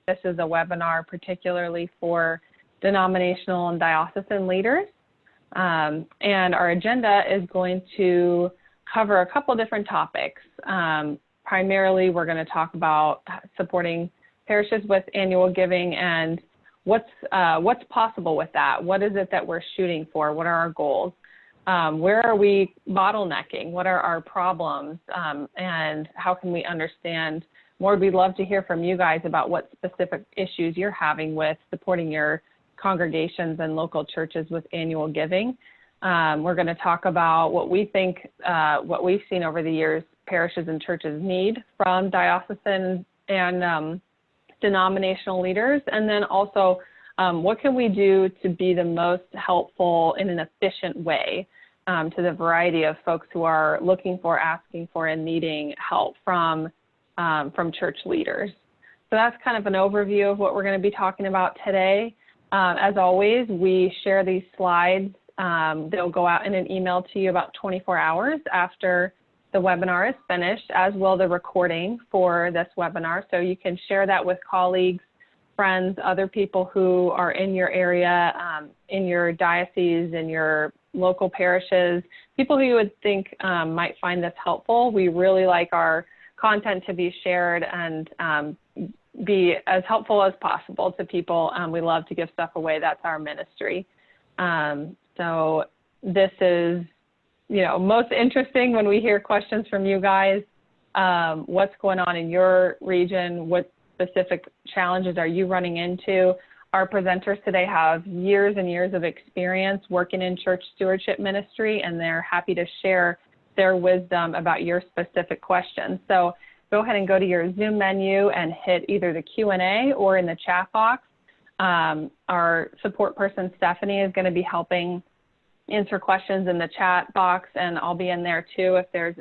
this is a webinar particularly for denominational and diocesan leaders. And our agenda is going to cover a couple different topics. Primarily, we're going to talk about supporting parishes with annual giving and what's possible with that. What is it that we're shooting for? What are our goals? Where are we bottlenecking? What are our problems? And how can we understand more? We'd love to hear from you guys about what specific issues you're having with supporting your congregations and local churches with annual giving. We're going to talk about what we think, what we've seen over the years parishes and churches need from diocesan and denominational leaders, and then also what can we do to be the most helpful in an efficient way to the variety of folks who are looking for, asking for, and needing help from church leaders. So that's kind of an overview of what we're going to be talking about today. As always, we share these slides. They'll go out in an email to you about 24 hours after the webinar is finished, as will the recording for this webinar. So you can share that with colleagues, friends, other people who are in your area, in your diocese, in your local parishes, people who you would think might find this helpful. We really like our content to be shared and be as helpful as possible to people. We love to give stuff away. That's our ministry. So this is, most interesting when we hear questions from you guys. What's going on in your region? What specific challenges are you running into? Our presenters today have years and years of experience working in church stewardship ministry, and they're happy to share their wisdom about your specific questions. So go ahead and go to your Zoom menu and hit either the Q&A or in the chat box. Our support person, Stephanie, is going to be helping answer questions in the chat box, and I'll be in there too if there's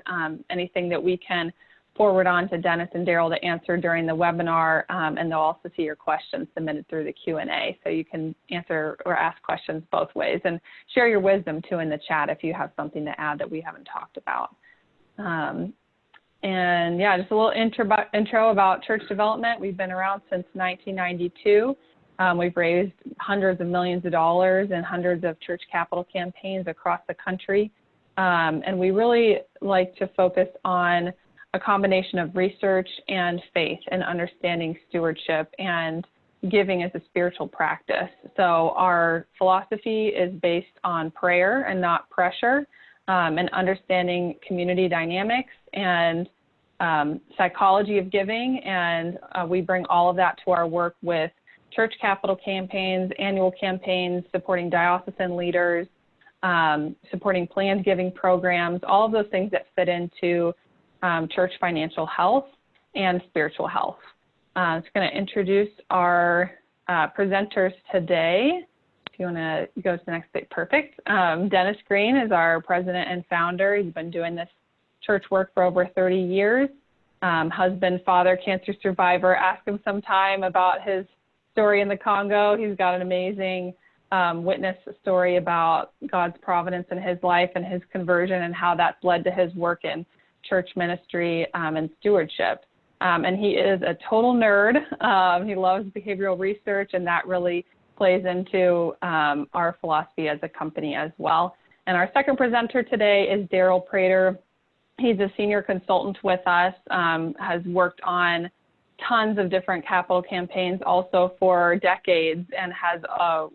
anything that we can forward on to Dennis and Daryl to answer during the webinar, and they'll also see your questions submitted through the Q&A, so you can answer or ask questions both ways, and share your wisdom too in the chat if you have something to add that we haven't talked about. And yeah, just a little intro about church development. We've been around since 1992. We've raised hundreds of millions of dollars in hundreds of church capital campaigns across the country. And we really like to focus on a combination of research and faith and understanding stewardship and giving as a spiritual practice. So our philosophy is based on prayer and not pressure, and understanding community dynamics and psychology of giving. And we bring all of that to our work with church capital campaigns, annual campaigns, supporting diocesan leaders, supporting planned giving programs, all of those things that fit into church financial health and spiritual health. I'm just going to introduce our presenters today. If you want to go to the next page, perfect. Dennis Green is our president and founder. He's been doing this church work for over 30 years. Husband, father, cancer survivor. Ask him sometime about his story in the Congo. He's got an amazing witness story about God's providence in his life and his conversion and how that's led to his work in church ministry and stewardship. And he is a total nerd. He loves behavioral research, and that really plays into our philosophy as a company as well. And our second presenter today is Daryl Prater. He's a senior consultant with us, has worked on tons of different capital campaigns also for decades, and has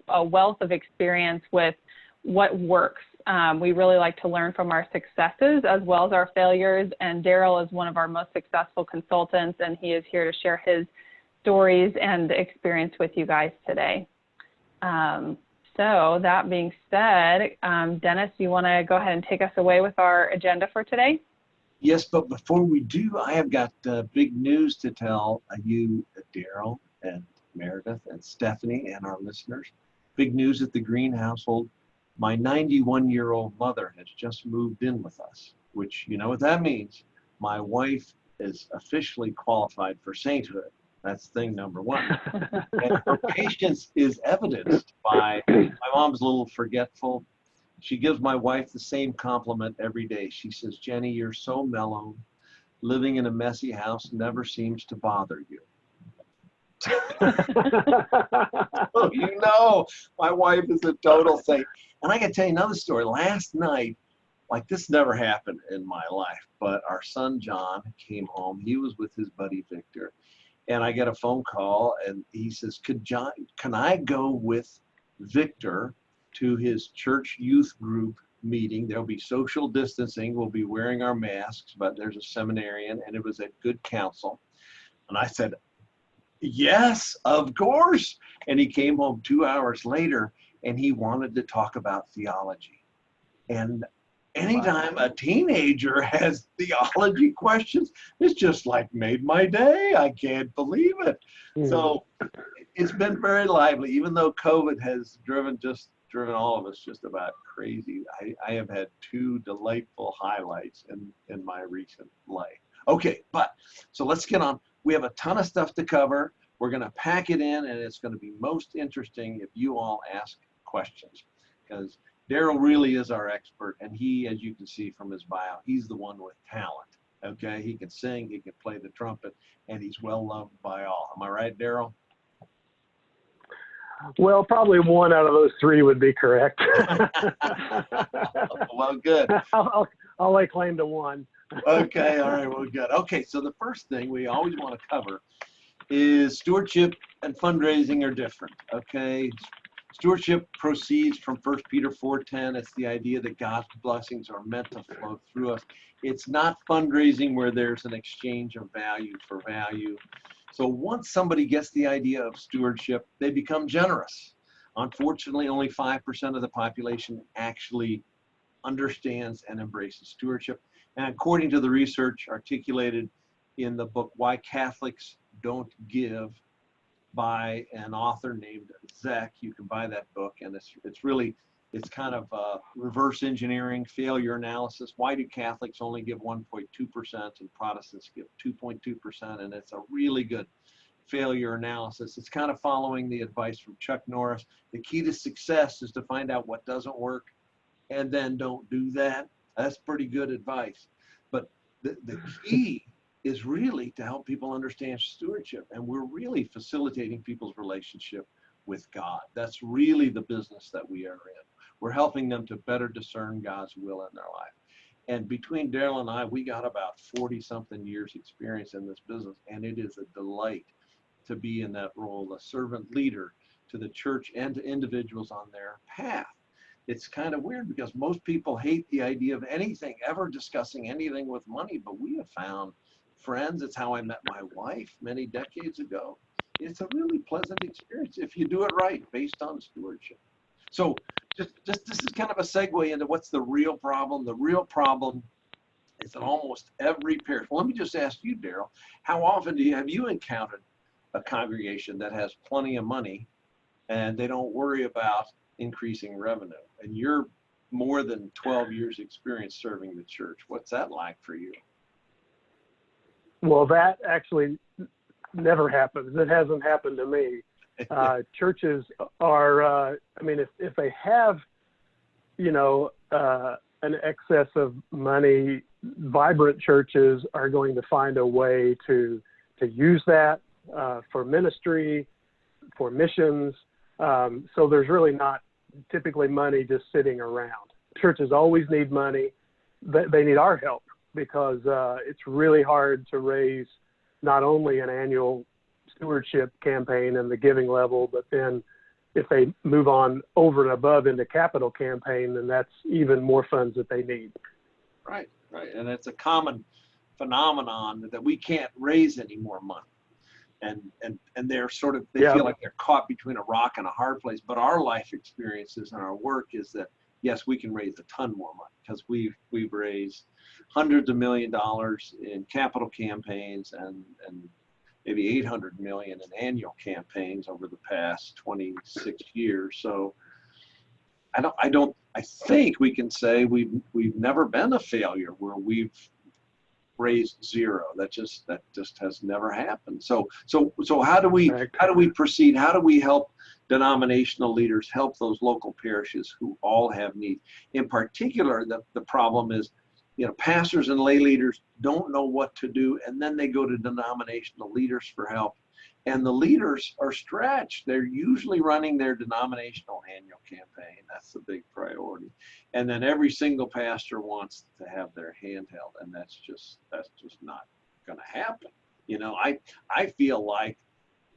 a wealth of experience with what works. We really like to learn from our successes as well as our failures, and Daryl is one of our most successful consultants, and he is here to share his stories and experience with you guys today. So that being said, Dennis, you want to go ahead and take us away with our agenda for today? Yes, but before we do, I have got big news to tell you, Daryl and Meredith and Stephanie and our listeners. Big news at the Green household. My 91-year-old mother has just moved in with us, which, you know what that means. My wife is officially qualified for sainthood. That's thing number one. And her patience is evidenced by my mom's a little forgetful. She gives my wife the same compliment every day. She says, Jenny, you're so mellow. Living in a messy house never seems to bother you. Oh, you know, my wife is a total saint. And I can tell you another story. Last night, like this never happened in my life, but our son John came home. He was with his buddy Victor, and I get a phone call, and he says, can I go with Victor to his church youth group meeting? There'll be social distancing. We'll be wearing our masks, but there's a seminarian, and it was at good counsel. And I said, yes, of course. And he came home 2 hours later, and he wanted to talk about theology. And anytime a teenager has theology questions, it's just like made my day. I can't believe it. So it's been very lively, even though COVID has driven all of us just about crazy. I have had 2 delightful highlights in my recent life. Okay, so let's get on. We have a ton of stuff to cover. We're going to pack it in, and it's going to be most interesting if you all ask questions, because Daryl really is our expert, and he, as you can see from his bio, he's the one with talent. Okay, he can sing, he can play the trumpet, and he's well loved by all. Am I right, Daryl? Well, probably 1 out of those 3 would be correct. Well, good. I'll lay claim to 1. Okay, all right, well, good. Okay, so the first thing we always want to cover is stewardship and fundraising are different. Okay, stewardship proceeds from 1 Peter 4:10. It's the idea that God's blessings are meant to flow through us. It's not fundraising where there's an exchange of value for value. So once somebody gets the idea of stewardship, they become generous. Unfortunately, only 5% of the population actually understands and embraces stewardship. And according to the research articulated in the book, Why Catholics Don't Give, by an author named Zek, you can buy that book, and it's kind of reverse engineering, failure analysis. Why do Catholics only give 1.2% and Protestants give 2.2%? And it's a really good failure analysis. It's kind of following the advice from Chuck Norris. The key to success is to find out what doesn't work and then don't do that. That's pretty good advice. But the key is really to help people understand stewardship. And we're really facilitating people's relationship with God. That's really the business that we are in. We're helping them to better discern God's will in their life. And between Daryl and I, we got about 40-something years experience in this business. And it is a delight to be in that role, a servant leader to the church and to individuals on their path. It's kind of weird because most people hate the idea of anything, ever discussing anything with money, but we have found friends. It's how I met my wife many decades ago. It's a really pleasant experience if you do it right, based on stewardship. So just this is kind of a segue into what's the real problem. The real problem is that almost every parish, well, let me just ask you, Daryl, how often have you encountered a congregation that has plenty of money and they don't worry about increasing revenue? And you're more than 12 years experience serving the church. What's that like for you? Well, that actually never happens. It hasn't happened to me. Churches are, if they have, an excess of money, vibrant churches are going to find a way to use that for ministry, for missions. So there's really not typically money just sitting around. Churches always need money. They need our help because it's really hard to raise not only an annual stewardship campaign and the giving level, but then if they move on over and above into capital campaign, then that's even more funds that they need. Right. And it's a common phenomenon that we can't raise any more money. And they're they feel like they're caught between a rock and a hard place. But our life experiences and our work is that, yes, we can raise a ton more money because we've raised hundreds of $millions in capital campaigns and maybe 800 million in annual campaigns over the past 26 years. So I think we can say we've never been a failure where we've raised zero. That just has never happened. So how do we proceed? How do we help denominational leaders help those local parishes who all have needs? In particular, the problem is, pastors and lay leaders don't know what to do, and then they go to denominational leaders for help. And the leaders are stretched. They're usually running their denominational annual campaign. That's the big priority. And then every single pastor wants to have their hand held, and that's just not going to happen. You know, I feel like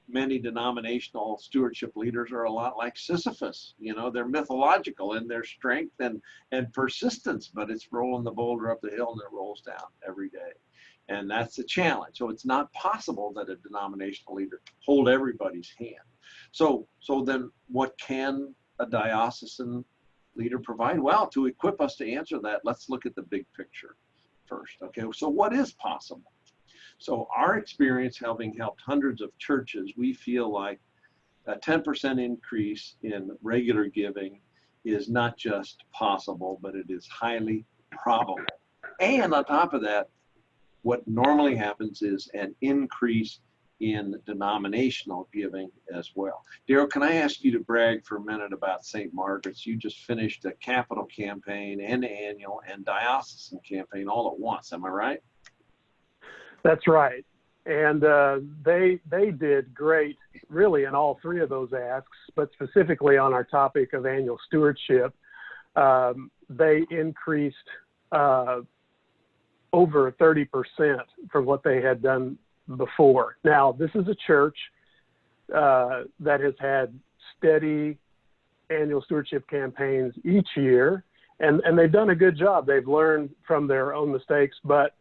many denominational stewardship leaders are a lot like Sisyphus. You know, they're mythological in their strength and persistence, but it's rolling the boulder up the hill and it rolls down every day. And that's a challenge. So it's not possible that a denominational leader hold everybody's hand. So then what can a diocesan leader provide? Well, to equip us to answer that, let's look at the big picture first. Okay, so what is possible? So our experience, having helped hundreds of churches, we feel like a 10% increase in regular giving is not just possible, but it is highly probable. And on top of that, what normally happens is an increase in denominational giving as well. Daryl, can I ask you to brag for a minute about St. Margaret's? You just finished a capital campaign and annual and diocesan campaign all at once, am I right? That's right. And they did great, really, in all three of those asks, but specifically on our topic of annual stewardship, they increased over 30% from what they had done before. Now, this is a church that has had steady annual stewardship campaigns each year, and they've done a good job. They've learned from their own mistakes, but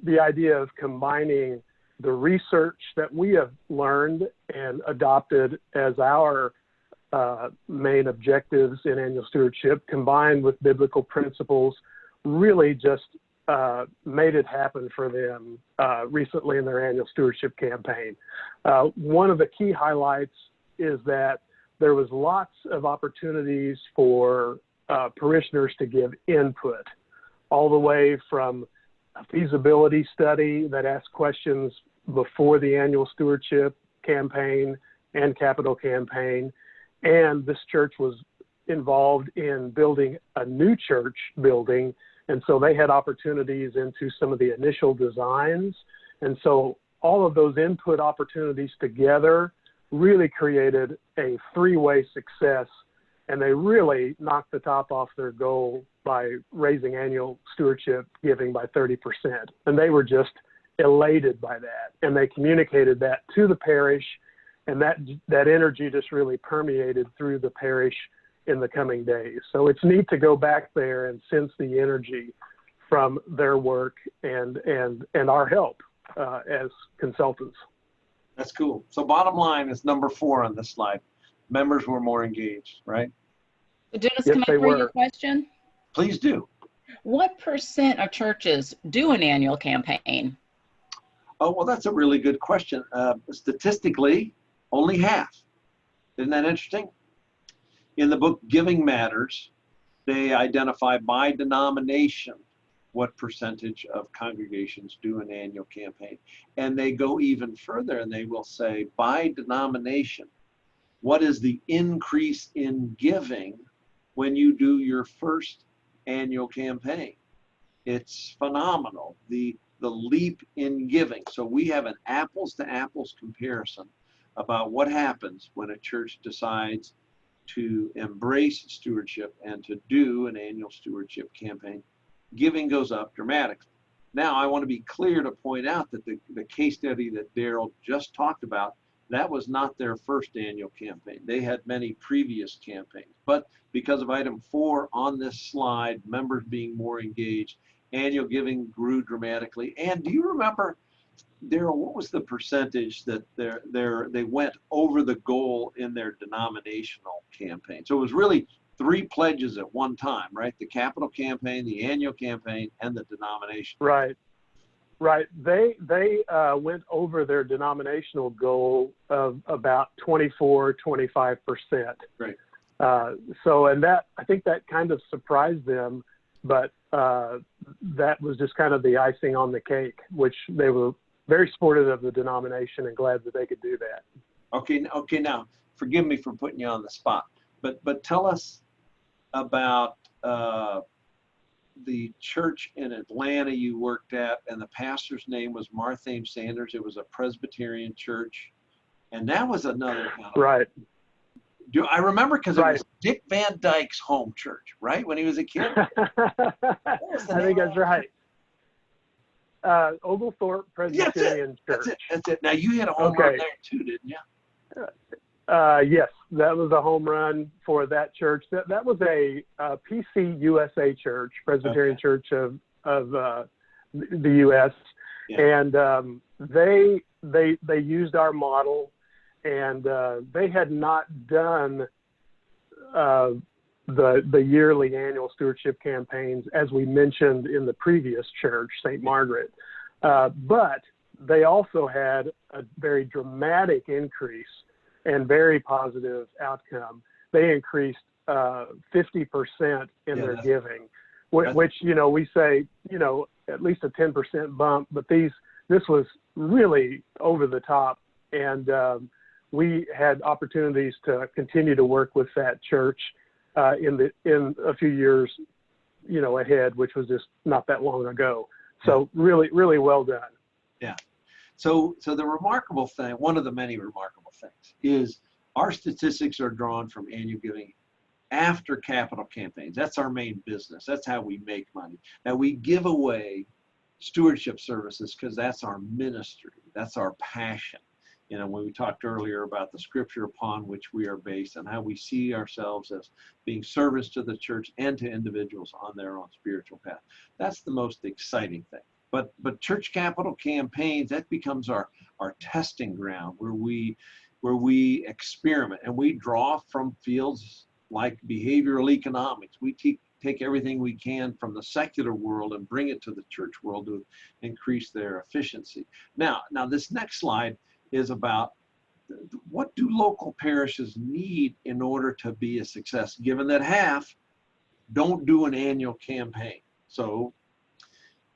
the idea of combining the research that we have learned and adopted as our main objectives in annual stewardship, combined with biblical principles, really just made it happen for them recently in their annual stewardship campaign. One of the key highlights is that there was lots of opportunities for parishioners to give input, all the way from a feasibility study that asked questions before the annual stewardship campaign and capital campaign. And this church was involved in building a new church building. And so they had opportunities into some of the initial designs. And so all of those input opportunities together really created a three-way success. And they really knocked the top off their goal by raising annual stewardship giving by 30%. And they were just elated by that. And they communicated that to the parish, and that energy just really permeated through the parish in the coming days. So it's neat to go back there and sense the energy from their work and our help as consultants. That's cool. So bottom line is number 4 on this slide. Members were more engaged, right? Dennis, Yes, can I they throw you were. a question? Please do. What % of churches do an annual campaign? Oh, well, that's a really good question. Statistically, only half. Isn't that interesting? In the book Giving Matters, they identify by denomination what percentage of congregations do an annual campaign. And they go even further and they will say, by denomination, what is the increase in giving when you do your first annual campaign? It's phenomenal, the leap in giving. So we have an apples to apples comparison about what happens when a church decides to embrace stewardship and to do an annual stewardship campaign. Giving goes up dramatically. Now, I want to be clear to point out that the case study that Daryl just talked about, that was not their first annual campaign. They had many previous campaigns. But because of item 4 on this slide, members being more engaged, annual giving grew dramatically. And do you remember, Daryl, what was the percentage that they went over the goal in their denominational campaign? So it was really 3 pledges at one time, right? The capital campaign, the annual campaign, and the denomination. Right. They went over their denominational goal of about 24-25%. Right. So, and that, I think that kind of surprised them, but that was just kind of the icing on the cake, which they were very supportive of the denomination and glad that they could do that. Okay. Now, forgive me for putting you on the spot, but tell us about the church in Atlanta you worked at, and the pastor's name was Marthame Sanders. It was a Presbyterian church, And that was another kind of, Right. I remember because Right. it was Dick Van Dyke's home church, right? When he was a kid. I think that's right. Oglethorpe Presbyterian Church. That's it. Now you had a home run there too, didn't you? Yes, that was a home run for that church. That was a PC USA church, Presbyterian Church of the U.S. Yeah. And they used our model, and they had not done the yearly annual stewardship campaigns as we mentioned in the previous church, St. Margaret, but they also had a very dramatic increase and very positive outcome. They increased 50% in their giving, which, we say, at least a 10% bump, but this was really over the top. And we had opportunities to continue to work with that church in a few years, ahead, which was just not that long ago. So really, really well done. Yeah. So the remarkable thing, one of the many remarkable things, is our statistics are drawn from annual giving after capital campaigns. That's our main business. That's how we make money. Now we give away stewardship services because that's our ministry. That's our passion. When we talked earlier about the scripture upon which we are based and how we see ourselves as being service to the church and to individuals on their own spiritual path. That's the most exciting thing. But church capital campaigns, that becomes our testing ground where we experiment and we draw from fields like behavioral economics. We take everything we can from the secular world and bring it to the church world to increase their efficiency. Now this next slide is about what do local parishes need in order to be a success, given that half don't do an annual campaign. So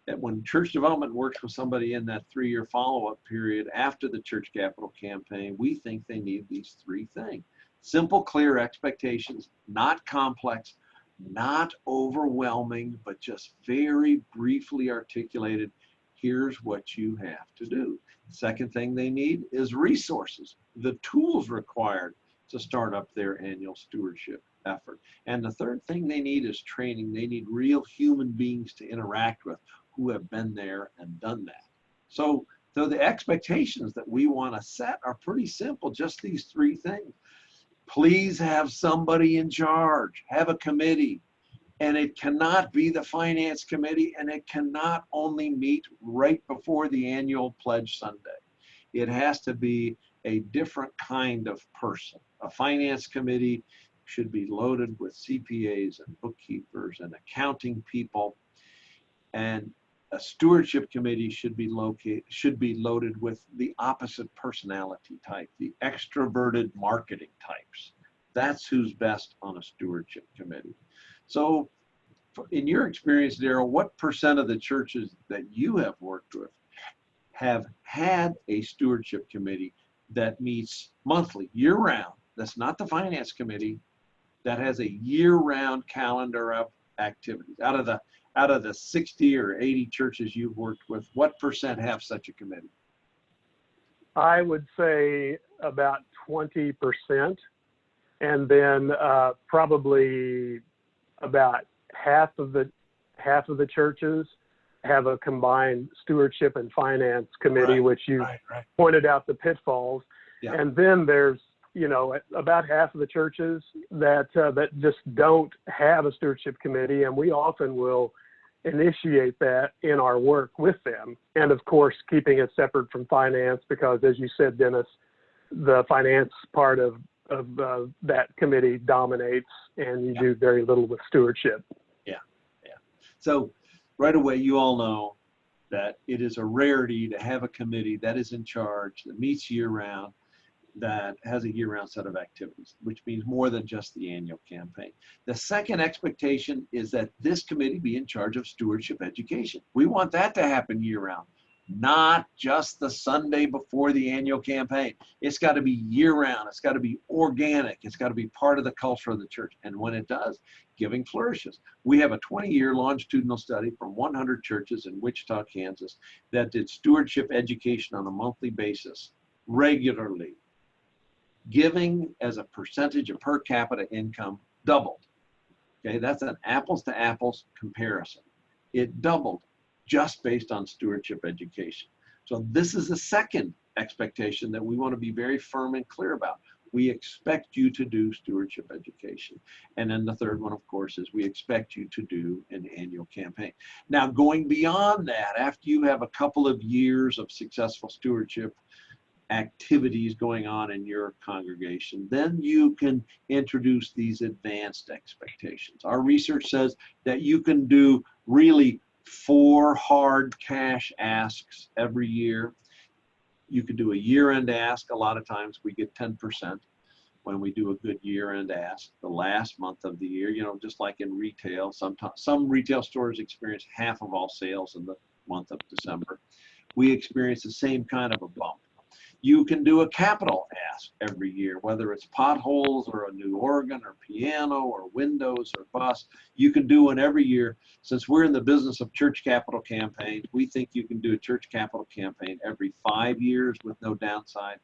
that when church development works with somebody in that 3-year follow-up period after the church capital campaign, we think they need these 3 things. Simple, clear expectations, not complex, not overwhelming, but just very briefly articulated. Here's what you have to do. The second thing they need is resources, the tools required to start up their annual stewardship effort. And the third thing they need is training. They need real human beings to interact with who have been there and done that. So the expectations that we want to set are pretty simple, just these 3 things. Please have somebody in charge, have a committee, and it cannot be the finance committee, and it cannot only meet right before the annual pledge Sunday. It has to be a different kind of person. A finance committee should be loaded with CPAs and bookkeepers and accounting people, and a stewardship committee should be loaded with the opposite personality type, the extroverted marketing types. That's who's best on a stewardship committee. So in your experience, Daryl, what % of the churches that you have worked with have had a stewardship committee that meets monthly, year-round? That's not the finance committee. That has a year-round calendar of activities. Out of the 60 or 80 churches you've worked with, what % have such a committee? I would say about 20%, and then probably about half of the churches have a combined stewardship and finance committee, which you pointed out the pitfalls. Yeah. And then there's about half of the churches that just don't have a stewardship committee, and we often will initiate that in our work with them. And of course, keeping it separate from finance, because as you said, Dennis, the finance part of that committee dominates, and you do very little with stewardship. Yeah. So right away, you all know that it is a rarity to have a committee that is in charge, that meets year-round, that has a year-round set of activities, which means more than just the annual campaign. The second expectation is that this committee be in charge of stewardship education. We want that to happen year-round, not just the Sunday before the annual campaign. It's got to be year-round. It's got to be organic. It's got to be part of the culture of the church. And when it does, giving flourishes. We have a 20-year longitudinal study from 100 churches in Wichita, Kansas, that did stewardship education on a monthly basis regularly Giving as a percentage of per capita income doubled. Okay, that's an apples to apples comparison. It doubled just based on stewardship education. So this is the second expectation that we want to be very firm and clear about. We expect you to do stewardship education. And then the third one, of course, is we expect you to do an annual campaign. Now, going beyond that, after you have a couple of years of successful stewardship activities going on in your congregation, then you can introduce these advanced expectations. Our research says that you can do really 4 hard cash asks every year. You could do a year-end ask. A lot of times we get 10% when we do a good year-end ask the last month of the year. You know, just like in retail, sometimes some retail stores experience half of all sales in the month of December. We experience the same kind of a bump. You can do a capital ask every year, whether it's potholes or a new organ or piano or windows or bus. You can do one every year. Since we're in the business of church capital campaigns, we think you can do a church capital campaign every 5 years with no downside.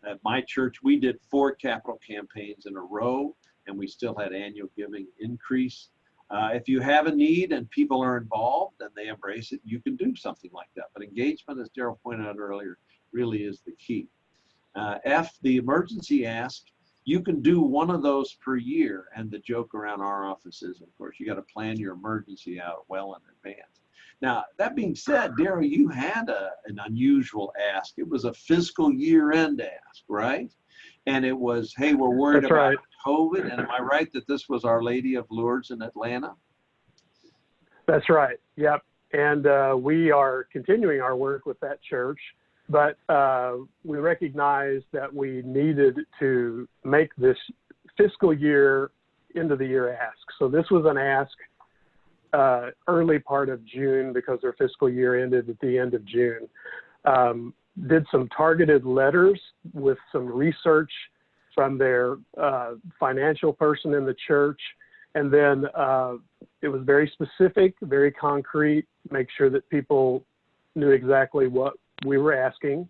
At my church, we did 4 capital campaigns in a row, and we still had annual giving increase. If you have a need and people are involved and they embrace it, you can do something like that. But engagement, as Daryl pointed out earlier, really is the key. F, the emergency ask, you can do one of those per year. And the joke around our office is, of course, you got to plan your emergency out well in advance. Now, that being said, Daryl, you had an unusual ask. It was a fiscal year-end ask, right? And it was, hey, we're worried about COVID. And am I right that this was Our Lady of Lourdes in Atlanta? That's right. Yep. And we are continuing our work with that church. But we recognized that we needed to make this fiscal year, end of the year ask. So this was an ask early part of June because their fiscal year ended at the end of June. Did some targeted letters with some research from their financial person in the church. And then it was very specific, very concrete, make sure that people knew exactly what we were asking.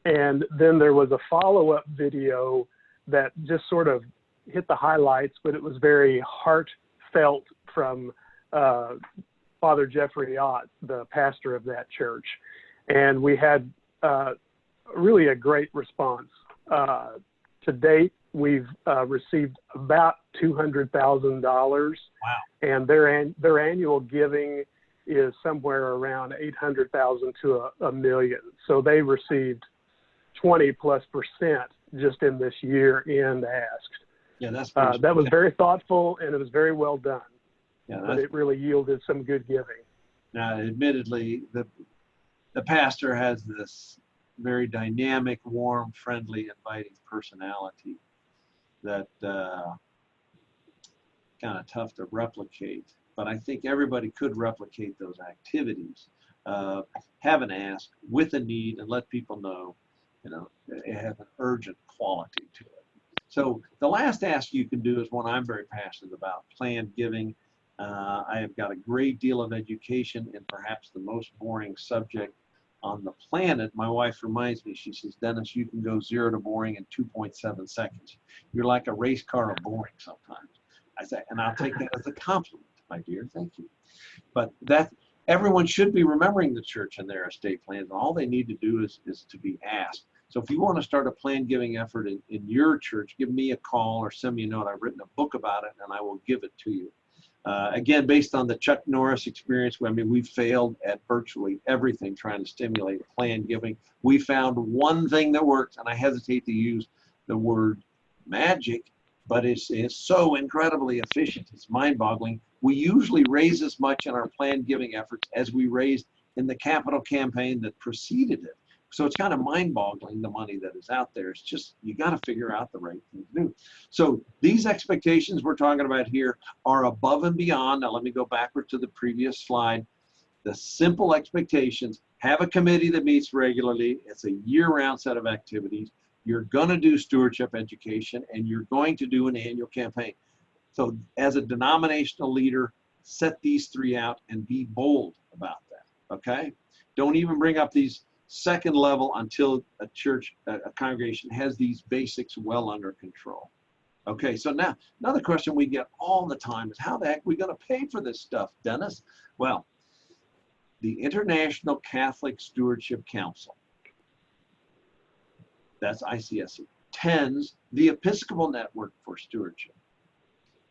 And then there was a follow-up video that just sort of hit the highlights, but it was very heartfelt from Father Jeffrey Ott, the pastor of that church. And we had really a great response. To date, we've received about $200,000. Wow. And their annual giving is somewhere around 800,000 to a million. So they received 20+% just in this year-end ask. Yeah, that's that was very thoughtful, and it was very well done. Yeah, but it really yielded some good giving. Now, admittedly, the pastor has this very dynamic, warm, friendly, inviting personality that kind of tough to replicate. But I think everybody could replicate those activities. Have an ask with a need and let people know, you know, it has an urgent quality to it. So the last ask you can do is one I'm very passionate about, planned giving. I have got a great deal of education in perhaps the most boring subject on the planet. My wife reminds me, she says, Dennis, you can go 0 to boring in 2.7 seconds. You're like a race car of boring sometimes. I say, and I'll take that as a compliment, my dear, thank you. But that everyone should be remembering the church and their estate plans. All they need to do is to be asked. So if you want to start a planned giving effort in your church, give me a call or send me a note. I've written a book about it, and I will give it to you. Again, based on the Chuck Norris experience, I mean, we failed at virtually everything trying to stimulate planned giving. We found one thing that works, and I hesitate to use the word magic, but it's so incredibly efficient. It's mind-boggling. We usually raise as much in our planned giving efforts as we raised in the capital campaign that preceded it. So it's kind of mind-boggling, the money that is out there. It's just, you got to figure out the right thing to do. So these expectations we're talking about here are above and beyond. Now let me go backward to the previous slide. The simple expectations: have a committee that meets regularly. It's a year-round set of activities. You're going to do stewardship education, and you're going to do an annual campaign. So as a denominational leader, set these 3 out and be bold about that, okay? Don't even bring up these second level until a church, a congregation has these basics well under control. Okay, so now another question we get all the time is, how the heck are we going to pay for this stuff, Dennis? Well, the International Catholic Stewardship Council, that's ICSC, TENS, the Episcopal Network for Stewardship.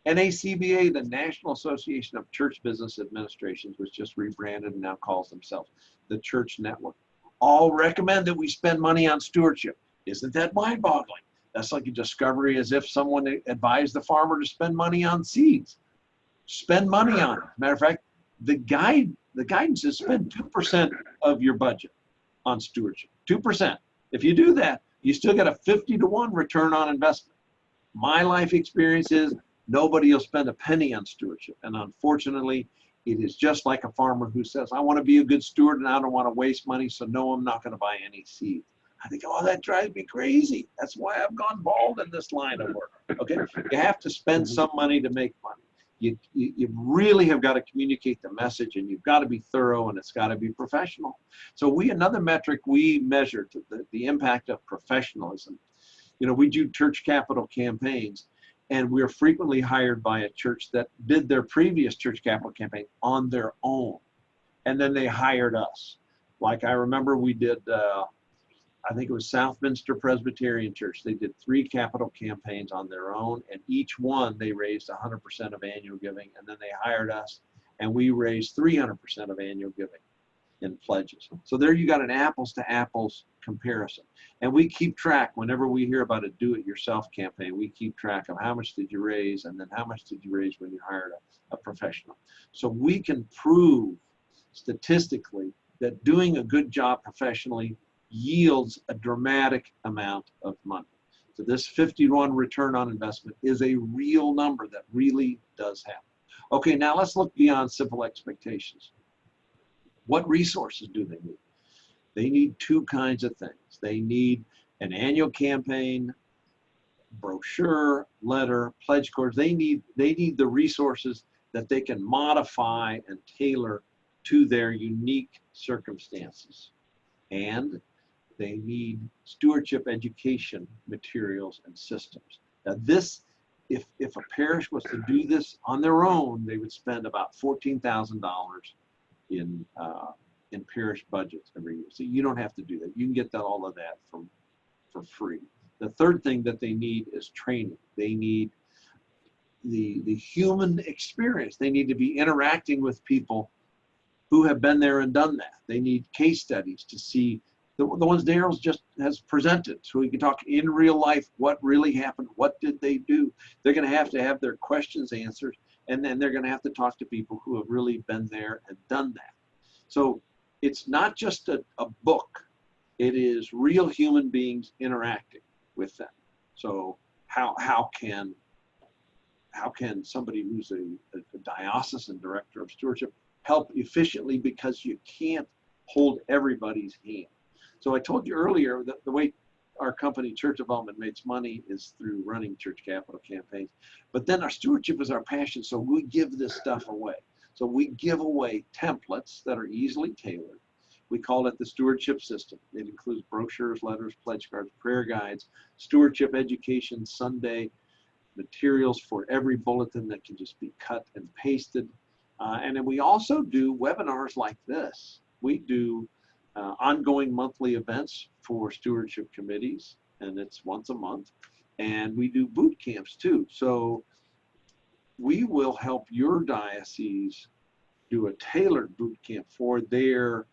NACBA, the National Association of Church Business Administrations, was just rebranded and now calls themselves the Church Network, all recommend that we spend money on stewardship. Isn't that mind-boggling? That's like a discovery, as if someone advised the farmer to spend money on seeds. Spend money on it. Matter of fact, the guidance is spend 2% of your budget on stewardship. 2%. If you do that, you still get a 50-to-1 return on investment. My life experience is nobody will spend a penny on stewardship. And unfortunately, it is just like a farmer who says, I want to be a good steward and I don't want to waste money, so no, I'm not going to buy any seeds. I think, oh, that drives me crazy. That's why I've gone bald in this line of work. Okay, you have to spend some money to make money. You really have got to communicate the message, and you've got to be thorough, and it's got to be professional. So another metric we measure to the impact of professionalism. You know, we do church capital campaigns, and we're frequently hired by a church that did their previous church capital campaign on their own, and then they hired us. Like I remember we did, I think it was Southminster Presbyterian Church. They did 3 capital campaigns on their own, and each one they raised 100% of annual giving, and then they hired us, and we raised 300% of annual giving in pledges. So there you got an apples to apples comparison. And we keep track whenever we hear about a do-it-yourself campaign. We keep track of how much did you raise, and then how much did you raise when you hired a professional. So we can prove statistically that doing a good job professionally yields a dramatic amount of money. So this 51 return on investment is a real number that really does happen. Okay, now let's look beyond simple expectations. What resources do they need? They need 2 kinds of things. They need an annual campaign, brochure, letter, pledge cards. They need the resources that they can modify and tailor to their unique circumstances. And they need stewardship education materials and systems. Now this, if a parish was to do this on their own, they would spend about $14,000 in parish budgets every year. So you don't have to do that. You can get all of that for free. The third thing that they need is training. They need the human experience. They need to be interacting with people who have been there and done that. They need case studies to see the ones Daryl's just has presented, so we can talk in real life what really happened, what did they do. They're going to have their questions answered, and then they're going to have to talk to people who have really been there and done that. So it's not just a book, it is real human beings interacting with them. So how can somebody who's a diocesan director of stewardship help efficiently, because you can't hold everybody's hand. So I told you earlier that the way our company, Church Development, makes money is through running church capital campaigns. But then our stewardship is our passion, so we give this stuff away. So we give away templates that are easily tailored. We call it the stewardship system. It includes brochures, letters, pledge cards, prayer guides, stewardship education, Sunday materials for every bulletin that can just be cut and pasted. And then we also do webinars like this. We do ongoing monthly events for stewardship committees, and it's once a month. And we do boot camps too. So we will help your diocese do a tailored boot camp for their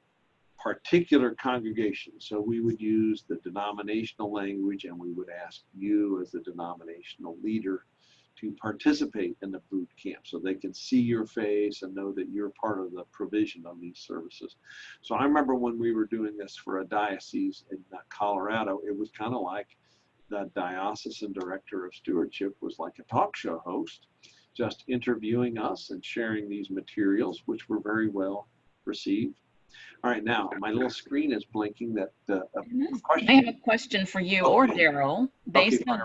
particular congregation. So we would use the denominational language, and we would ask you as the denominational leader to participate in the boot camp so they can see your face and know that you're part of the provision of these services. So I remember when we were doing this for a diocese in Colorado, it was kind of like the diocesan director of stewardship was like a talk show host, just interviewing us and sharing these materials, which were very well received. All right, now my little screen is blinking. That question. I have a question for you or Daryl, based on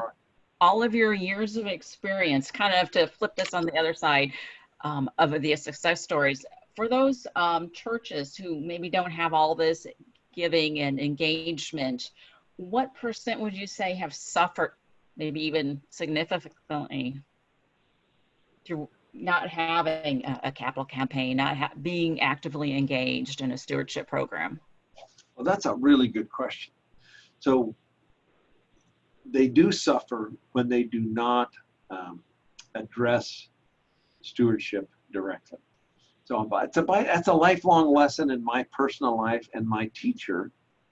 all of your years of experience, kind of to flip this on the other side of the success stories. For those churches who maybe don't have all this giving and engagement, what percent would you say have suffered, maybe even significantly, through not having a capital campaign, not being actively engaged in a stewardship program? Well, that's a really good question. So they do suffer when they do not address stewardship directly. So that's a lifelong lesson in my personal life. And my teacher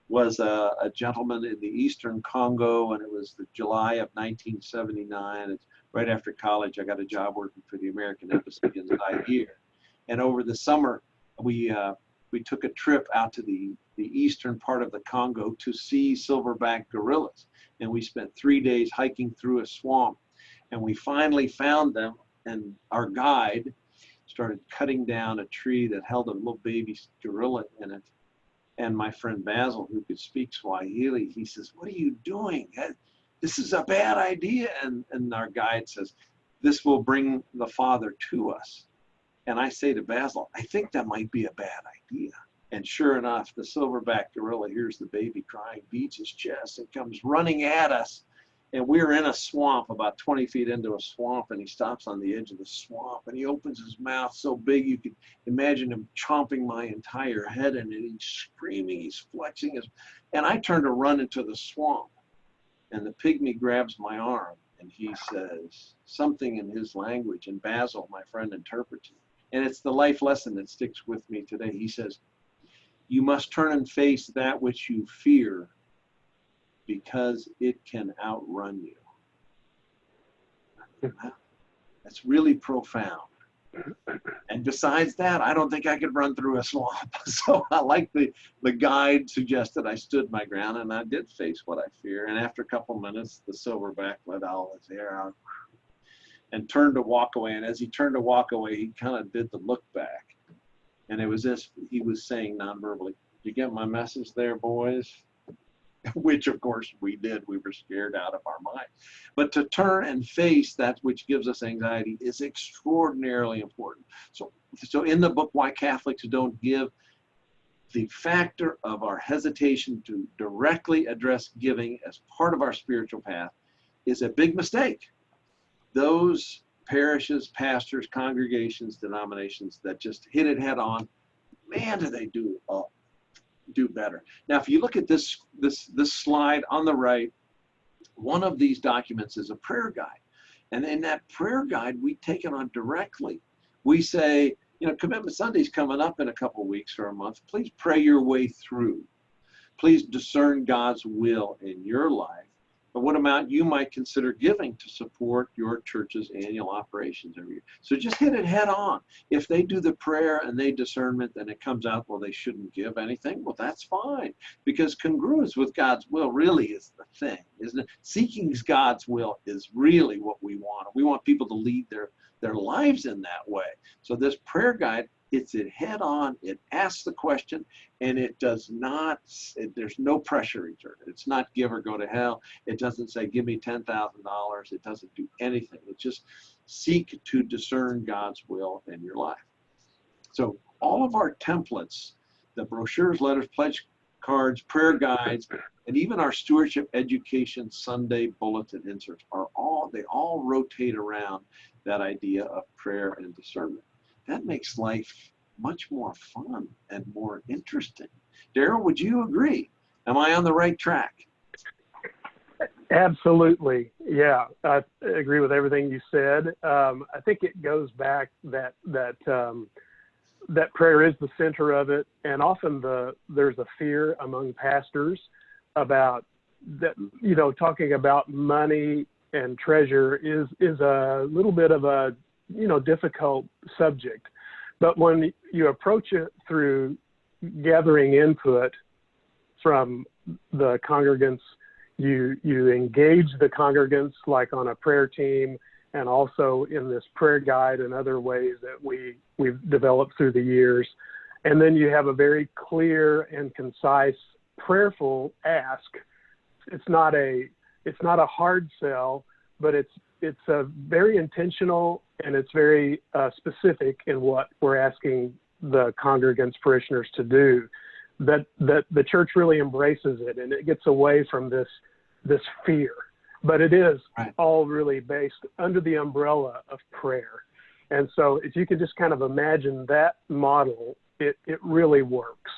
was a gentleman in the Eastern Congo, and it was the July of 1979. It's right after college. I got a job working for the American Embassy in Zaire. And over the summer, we took a trip out to the eastern part of the Congo to see silverback gorillas. And we spent 3 days hiking through a swamp. And we finally found them, and our guide started cutting down a tree that held a little baby gorilla in it. And my friend Basil, who could speak Swahili, he says, "What are you doing? This is a bad idea." And our guide says, "This will bring the Father to us." And I say to Basil, "I think that might be a bad idea." And sure enough, the silverback gorilla hears the baby crying, beats his chest, and comes running at us. And we're in a swamp, about 20 feet into a swamp, and he stops on the edge of the swamp, and he opens his mouth so big you could imagine him chomping my entire head in it. He's screaming, he's flexing his, and I turn to run into the swamp. And the pygmy grabs my arm, and he says something in his language, and Basil, my friend, interprets it. And it's the life lesson that sticks with me today. He says, "You must turn and face that which you fear, because it can outrun you." That's really profound. And besides that, I don't think I could run through a swamp. So I like the guide suggested I stood my ground, and I did face what I fear. And after a couple minutes, the silverback let all his hair out and turned to walk away. And as he turned to walk away, he kind of did the look back. And it was as he was saying non-verbally, "You get my message there, boys?" Which of course we did. We were scared out of our mind. But to turn and face that which gives us anxiety is extraordinarily important. So in the book, Why Catholics Don't Give, the factor of our hesitation to directly address giving as part of our spiritual path is a big mistake. Those parishes, pastors, congregations, denominations that just hit it head on, man, do they do better. Now, if you look at this slide on the right, one of these documents is a prayer guide. And in that prayer guide, we take it on directly. We say, Commitment Sunday's coming up in a couple weeks or a month. Please pray your way through. Please discern God's will in your life. But what amount you might consider giving to support your church's annual operations every year. So just hit it head on. If they do the prayer and they discernment and it comes out, well, they shouldn't give anything, well, that's fine. Because congruence with God's will really is the thing, isn't it? Seeking God's will is really what we want. We want people to lead their lives in that way. So this prayer guide, it's it head on, it asks the question, and it does not, there's no pressure return. It's not give or go to hell. It doesn't say, give me $10,000. It doesn't do anything. It just seek to discern God's will in your life. So all of our templates, the brochures, letters, pledge cards, prayer guides, and even our stewardship education Sunday bulletin inserts they all rotate around that idea of prayer and discernment. That makes life much more fun and more interesting. Daryl, would you agree? Am I on the right track? Absolutely. Yeah, I agree with everything you said. I think it goes back that prayer is the center of it, and often there's a fear among pastors about that. Talking about money and treasure is a little bit of a difficult subject. But when you approach it through gathering input from the congregants, you engage the congregants like on a prayer team, and also in this prayer guide and other ways that we've developed through the years. And then you have a very clear and concise prayerful ask. It's not a hard sell, but it's a very intentional, and it's very specific in what we're asking the congregants, parishioners to do. that the church really embraces it, and it gets away from this fear. But it is all really based under the umbrella of prayer. And so if you can just kind of imagine that model, it really works.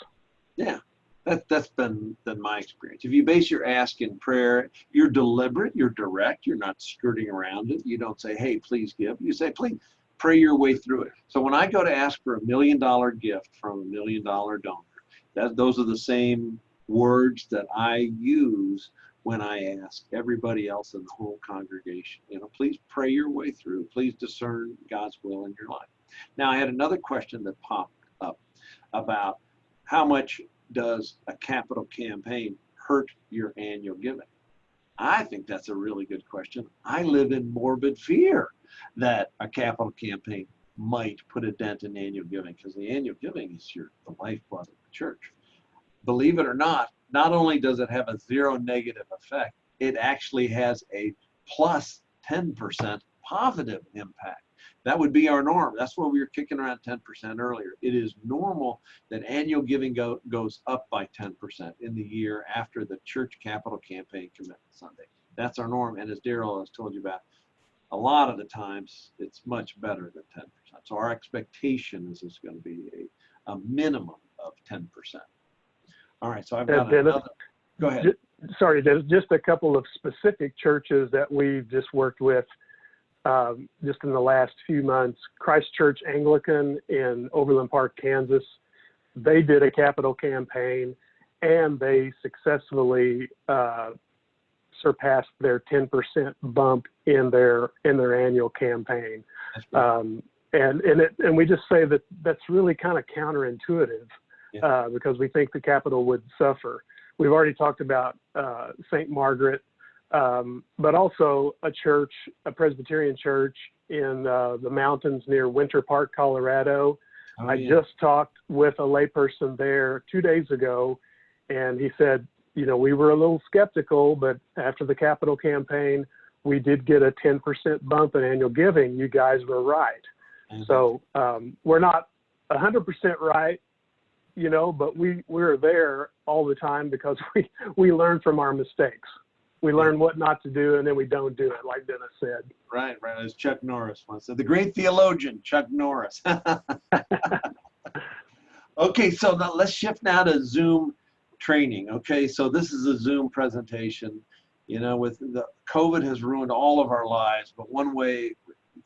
Yeah, that's been my experience. If you base your ask in prayer, you're deliberate, you're direct, you're not skirting around it. You don't say, hey, please give. You say, please pray your way through it. So when I go to ask for $1 million gift from a $1 million donor, those are the same words that I use when I ask everybody else in the whole congregation. Please pray your way through. Please discern God's will in your life. Now, I had another question that popped up about how much does a capital campaign hurt your annual giving? I think that's a really good question. I live in morbid fear that a capital campaign might put a dent in annual giving, because the annual giving is the lifeblood of the church. Believe it or not only does it have a zero negative effect, it actually has a plus 10% positive impact. That would be our norm. That's why we were kicking around 10% earlier. It is normal that annual giving goes up by 10% in the year after the church capital campaign commitment Sunday. That's our norm. And as Daryl has told you about, a lot of the times it's much better than 10%. So our expectation is it's going to be a minimum of 10%. All right, so I've got another. Go ahead. Sorry, there's just a couple of specific churches that we've just worked with just in the last few months. Christ Church Anglican in Overland Park, Kansas. They did a capital campaign, and they successfully surpassed their 10% bump in their annual campaign. And we just say that that's really kind of counterintuitive. Because we think the capital would suffer. We've already talked about St. Margaret, but also a Presbyterian church in the mountains near Winter Park, Colorado. I just talked with a layperson there 2 days ago, and he said, we were a little skeptical, but after the capital campaign, we did get a 10% bump in annual giving. You guys were right. So we're not 100% right, but we're there all the time because we learn from our mistakes. We learn what not to do, and then we don't do it, like Dennis said. Right. As Chuck Norris once said, the great theologian, Chuck Norris. Okay, so now let's shift now to Zoom training. Okay, so this is a Zoom presentation. With the COVID has ruined all of our lives, but one way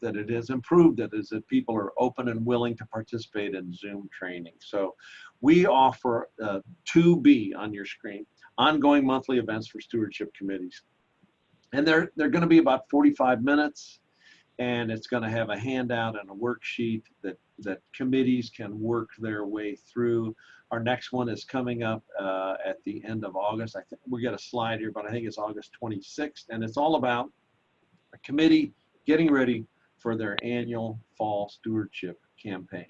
that it has improved it is that people are open and willing to participate in Zoom training. So we offer 2B on your screen, ongoing monthly events for stewardship committees. And they're going to be about 45 minutes, and it's going to have a handout and a worksheet that committees can work their way through. Our next one is coming up at the end of August. I think we got a slide here, but I think it's August 26th, and it's all about a committee getting ready for their annual fall stewardship campaign.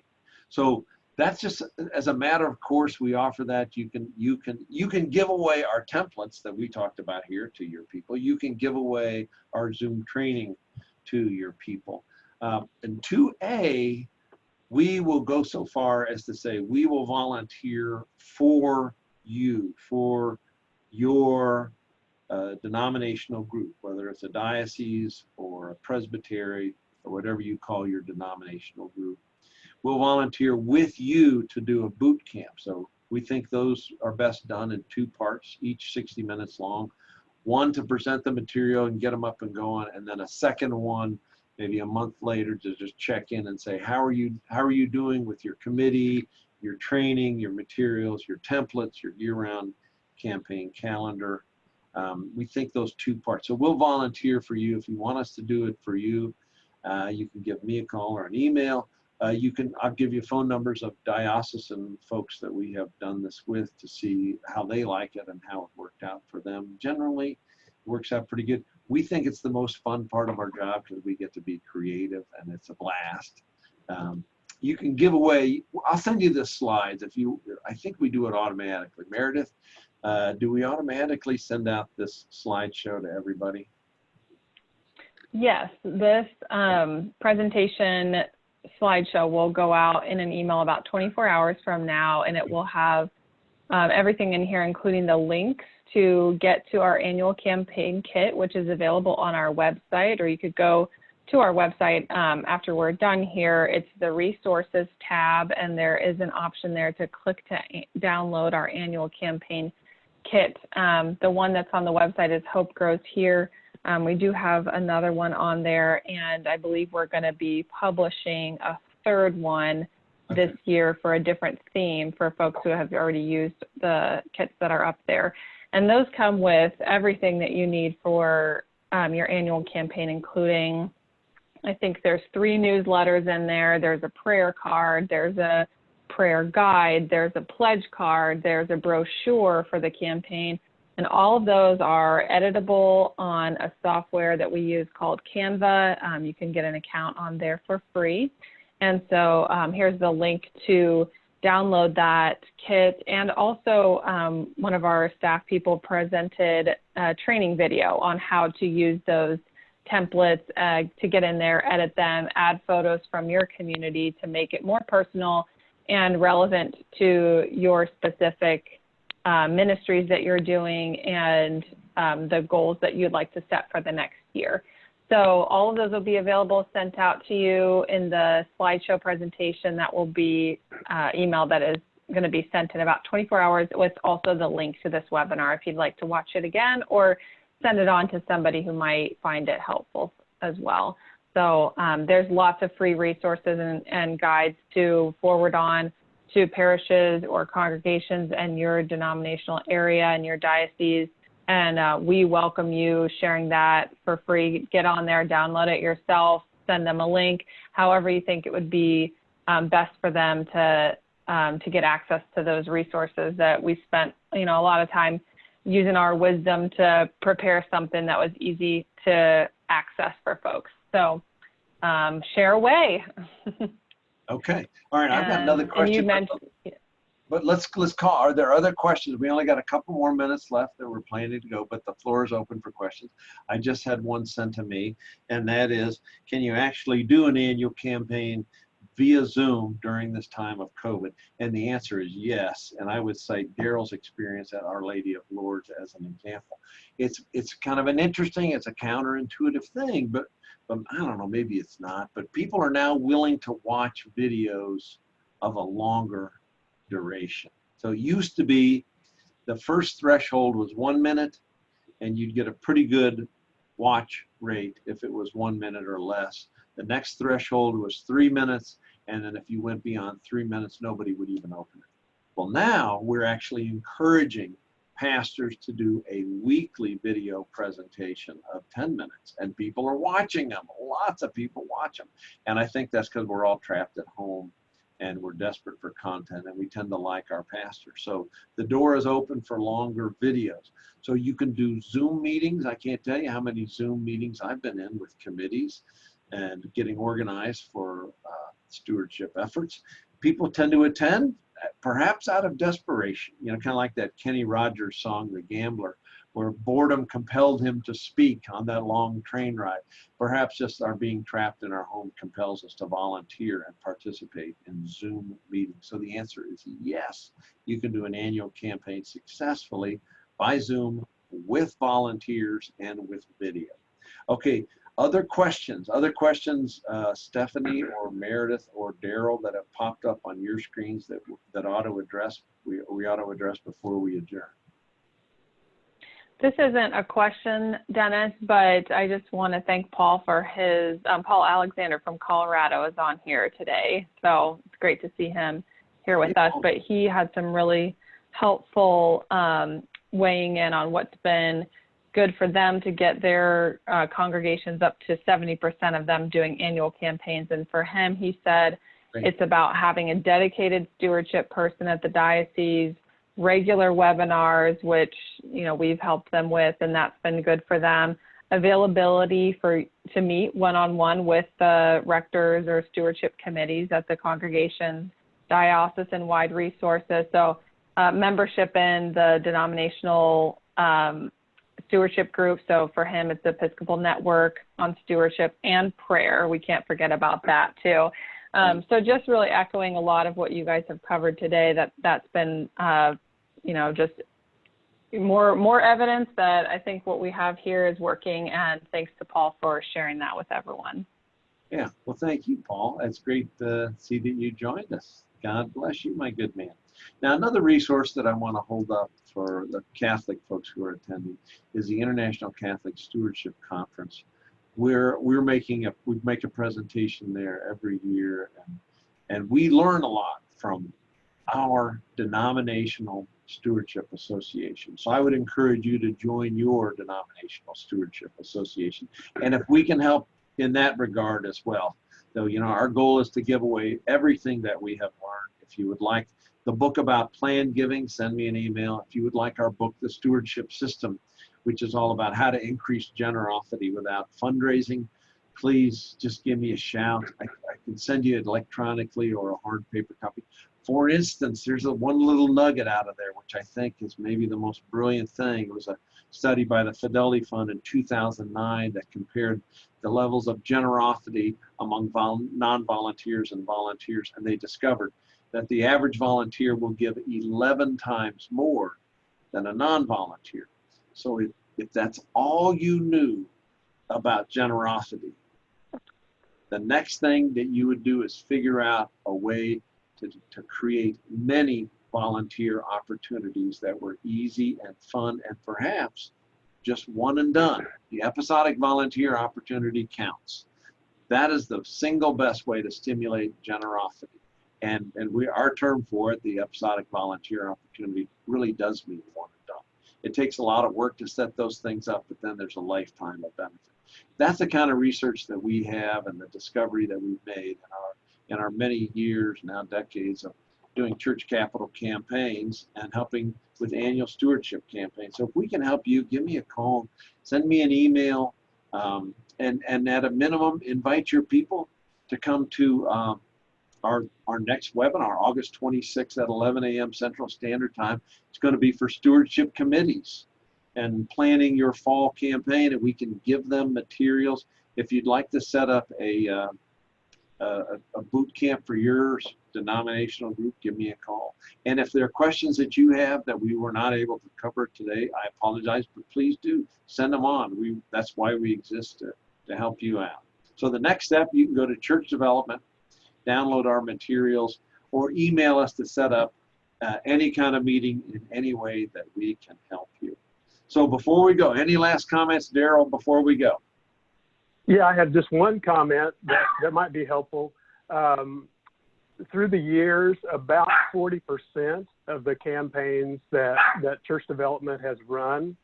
So that's just as a matter of course, we offer that. You can give away our templates that we talked about here to your people. You can give away our Zoom training to your people. And 2A, we will go so far as to say we will volunteer for you, for your denominational group, whether it's a diocese or a presbytery or whatever you call your denominational group. We'll volunteer with you to do a boot camp. So we think those are best done in 2 parts, each 60 minutes long. One to present the material and get them up and going, and then a second one maybe a month later to just check in and say, how are you doing with your committee, your training, your materials, your templates, your year-round campaign calendar. We think those 2 parts. So we'll volunteer for you. If you want us to do it for you, you can give me a call or an email. I'll give you phone numbers of diocesan folks that we have done this with to see how they like it and how it worked out for them. Generally, it works out pretty good. We think it's the most fun part of our job because we get to be creative and it's a blast. You can give away, I'll send you the slides I think we do it automatically. Meredith, do we automatically send out this slideshow to everybody? Yes, this presentation slideshow will go out in an email about 24 hours from now, and it will have everything in here, including the links to get to our annual campaign kit, which is available on our website, or you could go to our website after we're done here. It's the resources tab, and there is an option there to click to download our annual campaign kit. The one that's on the website is Hope Grows Here. We do have another one on there, and I believe we're going to be publishing a third one this year for a different theme for folks who have already used the kits that are up there. And those come with everything that you need for your annual campaign, including, I think there's 3 newsletters in there. There's a prayer card, there's a prayer guide, there's a pledge card, there's a brochure for the campaign. And all of those are editable on a software that we use called Canva. You can get an account on there for free. And so here's the link to download that kit. And also one of our staff people presented a training video on how to use those templates to get in there, edit them, add photos from your community to make it more personal and relevant to your specific ministries that you're doing and the goals that you'd like to set for the next year. So all of those will be available, sent out to you in the slideshow presentation that will be emailed, that is going to be sent in about 24 hours, with also the link to this webinar if you'd like to watch it again or send it on to somebody who might find it helpful as well. So there's lots of free resources and guides to forward on to parishes or congregations in your denominational area and your diocese. And we welcome you sharing that for free. Get on there, download it yourself, send them a link, however you think it would be best for them to get access to those resources that we spent, a lot of time using our wisdom to prepare something that was easy to access for folks. So share away. Okay. All right. I've got another question. And you mentioned, but let's call. Are there other questions? We only got a couple more minutes left that we're planning to go, but the floor is open for questions. I just had one sent to me, and that is, can you actually do an annual campaign via Zoom during this time of COVID? And the answer is yes. And I would cite Daryl's experience at Our Lady of Lourdes as an example. It's kind of an interesting, it's a counterintuitive thing, but I don't know, maybe it's not, but people are now willing to watch videos of a longer duration. So it used to be the first threshold was 1 minute, and you'd get a pretty good watch rate if it was 1 minute or less. The next threshold was 3 minutes, and then if you went beyond 3 minutes, nobody would even open it. Well, now we're actually encouraging pastors to do a weekly video presentation of 10 minutes, and people are watching them. Lots of people watch them. And I think that's because we're all trapped at home and we're desperate for content, and we tend to like our pastors. So the door is open for longer videos. So you can do Zoom meetings. I can't tell you how many Zoom meetings I've been in with committees and getting organized for stewardship efforts. People tend to attend, perhaps out of desperation, kind of like that Kenny Rogers song, The Gambler, where boredom compelled him to speak on that long train ride. Perhaps just our being trapped in our home compels us to volunteer and participate in Zoom meetings. So the answer is yes, you can do an annual campaign successfully by Zoom with volunteers and with video. Okay, other questions, Stephanie or Meredith or Daryl, that have popped up on your screens that ought to address, we ought to address before we adjourn? This isn't a question, Dennis, but I just want to thank Paul for his, Paul Alexander from Colorado is on here today. So it's great to see him here with us, but he had some really helpful weighing in on what's been good for them to get their congregations up to 70% of them doing annual campaigns. And for him, he said it's about having a dedicated stewardship person at the diocese, regular webinars, which, we've helped them with, and that's been good for them. Availability to meet one-on-one with the rectors or stewardship committees at the congregation, diocesan-wide resources. So membership in the denominational stewardship group. So for him, it's the Episcopal Network on stewardship and prayer. We can't forget about that too. So just really echoing a lot of what you guys have covered today, that's been just more evidence that I think what we have here is working, and thanks to Paul for sharing that with everyone. Yeah, well, thank you, Paul. It's great to see that you joined us. God bless you, my good man. Now, another resource that I want to hold up for the Catholic folks who are attending is the International Catholic Stewardship Conference. We make a presentation there every year, and we learn a lot from our denominational stewardship association. So I would encourage you to join your denominational stewardship association. And if we can help in that regard as well, though, our goal is to give away everything that we have learned. If you would like the book about planned giving, send me an email. If you would like our book, The Stewardship System, which is all about how to increase generosity without fundraising, please just give me a shout. I can send you it electronically or a hard paper copy. For instance, there's one little nugget out of there, which I think is maybe the most brilliant thing. It was a study by the Fidelity Fund in 2009 that compared the levels of generosity among non-volunteers and volunteers, and they discovered that the average volunteer will give 11 times more than a non-volunteer. So if that's all you knew about generosity, the next thing that you would do is figure out a way to create many volunteer opportunities that were easy and fun and perhaps just one and done. The episodic volunteer opportunity counts. That is the single best way to stimulate generosity. And our term for it, the episodic volunteer opportunity, really does mean one and done. It takes a lot of work to set those things up, but then there's a lifetime of benefit. That's the kind of research that we have and the discovery that we've made in our many years, now decades, of doing church capital campaigns and helping with annual stewardship campaigns. So if we can help you, give me a call, send me an email, and at a minimum, invite your people to come to our next webinar, August 26th at 11 a.m. Central Standard Time. It's going to be for stewardship committees and planning your fall campaign, and we can give them materials. If you'd like to set up a boot camp for your denominational group, give me a call. And if there are questions that you have that we were not able to cover today, I apologize, but please do send them on. That's why we exist, to help you out. So the next step, you can go to Church Development, download our materials, or email us to set up any kind of meeting in any way that we can help you. So before we go, any last comments, Daryl, before we go? Yeah, I have just one comment that might be helpful. Through the years, about 40% of the campaigns that Church Development has run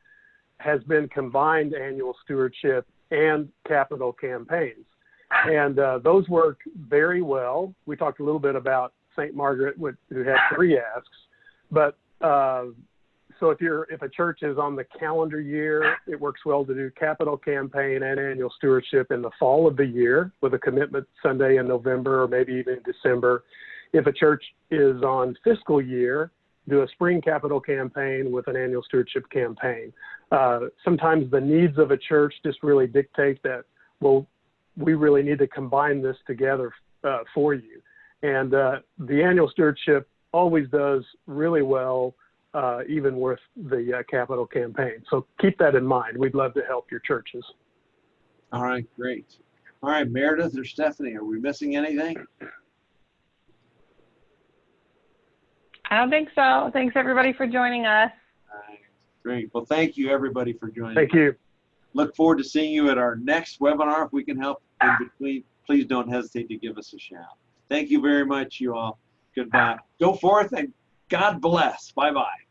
has been combined annual stewardship and capital campaigns. And those work very well. We talked a little bit about St. Margaret, who had 3 asks. But so if a church is on the calendar year, it works well to do capital campaign and annual stewardship in the fall of the year with a commitment Sunday in November or maybe even December. If a church is on fiscal year, do a spring capital campaign with an annual stewardship campaign. Sometimes the needs of a church just really dictate that, well, we really need to combine this together for you. And the annual stewardship always does really well, even with the capital campaign. So keep that in mind. We'd love to help your churches. All right, great. All right, Meredith or Stephanie, are we missing anything? I don't think so. Thanks, everybody, for joining us. All right, great. Well, thank you, everybody, for joining. Thank you. Look forward to seeing you at our next webinar. If we can help in between, please don't hesitate to give us a shout. Thank you very much, you all. Goodbye. Go forth and God bless. Bye-bye.